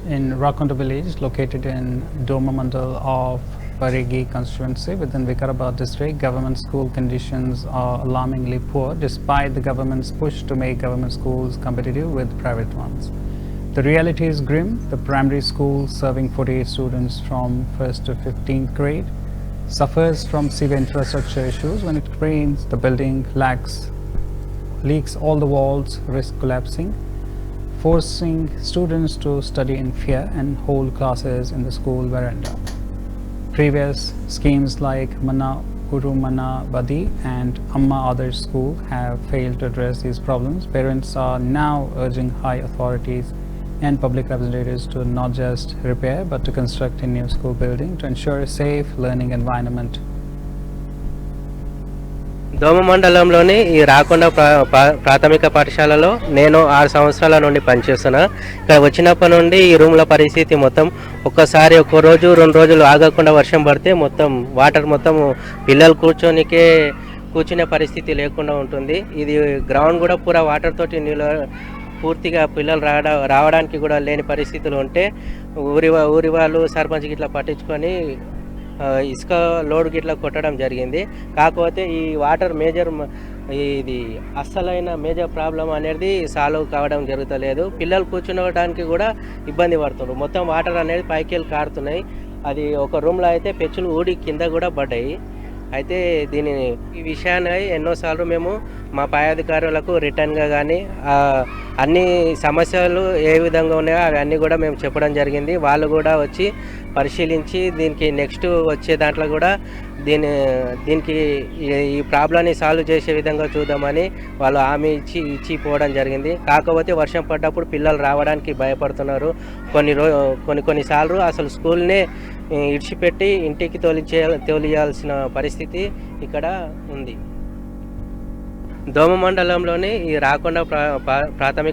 in Rakonda village located in Doma Mandal of Parigi constituency within Vikarabad district. Government school conditions are alarmingly poor despite the government's push to make government schools competitive with private ones. The reality is grim. The primary school, serving 48 students from 1st to 15th grade, suffers from severe infrastructure issues. When it rains, the building leaks all the walls, risk collapsing, forcing students to study in fear and hold classes in the school veranda. Previous schemes like Mana Guru Mana Badi and Amma Adarsh School have failed to address these problems. Parents are now urging high authorities and public representatives to not just repair but to construct a new school building to ensure a safe learning environment. దోమ మండలంలోని ఈ రాకొండ ప్రాథమిక పాఠశాలలో నేను 6 సంవత్సరాల నుండి పనిచేస్తున్నా. ఇక్కడ వచ్చినప్పటి నుండి ఈ రూమ్ల పరిస్థితి మొత్తం ఒక్కసారి ఒక్క రోజు 2 రోజులు ఆగకుండా వర్షం పడితే మొత్తం వాటర్ మొత్తం పిల్లలు కూర్చునే పరిస్థితి లేకుండా ఉంటుంది. ఇది గ్రౌండ్ కూడా పూరా వాటర్ తోటి పూర్తిగా పిల్లలు రావడానికి కూడా లేని పరిస్థితులు ఉంటే ఊరి వాళ్ళు సర్పంచ్ గిట్లా పట్టించుకొని ఇసుక లోడ్ గిట్లా కొట్టడం జరిగింది. కాకపోతే ఈ వాటర్ ఇది అస్సలైన మేజర్ ప్రాబ్లం అనేది సాల్వ్ కావడం జరుగుతలేదు. పిల్లలు కూర్చునడానికి కూడా ఇబ్బంది పడుతున్నారు. మొత్తం వాటర్ అనేది పైకి వెళ్ళి కారుతున్నాయి. అది ఒక రూమ్లో అయితే పెచ్చులు ఊడి కింద కూడా పడ్డాయి. అయితే ఈ విషయాన్ని ఎన్నోసార్లు మేము మా పై అధికారులకు రిటర్న్గా కానీ అన్ని సమస్యలు ఏ విధంగా ఉన్నాయో అవన్నీ కూడా మేము చెప్పడం జరిగింది. వాళ్ళు కూడా వచ్చి పరిశీలించి దీనికి నెక్స్ట్ వచ్చే దాంట్లో కూడా దీనికి ఈ ప్రాబ్లమ్ని సాల్వ్ చేసే విధంగా చూద్దామని వాళ్ళు హామీ ఇచ్చి పోవడం జరిగింది. కాకపోతే వర్షం పడ్డప్పుడు పిల్లలు రావడానికి భయపడుతున్నారు. కొన్నిసార్లు అసలు స్కూల్నే ఇడిచిపెట్టి ఇంటికి తోలియాల్సిన పరిస్థితి ఇక్కడ ఉంది. దోమ మండలంలోని ఈ రాకొండ ప్రాథమిక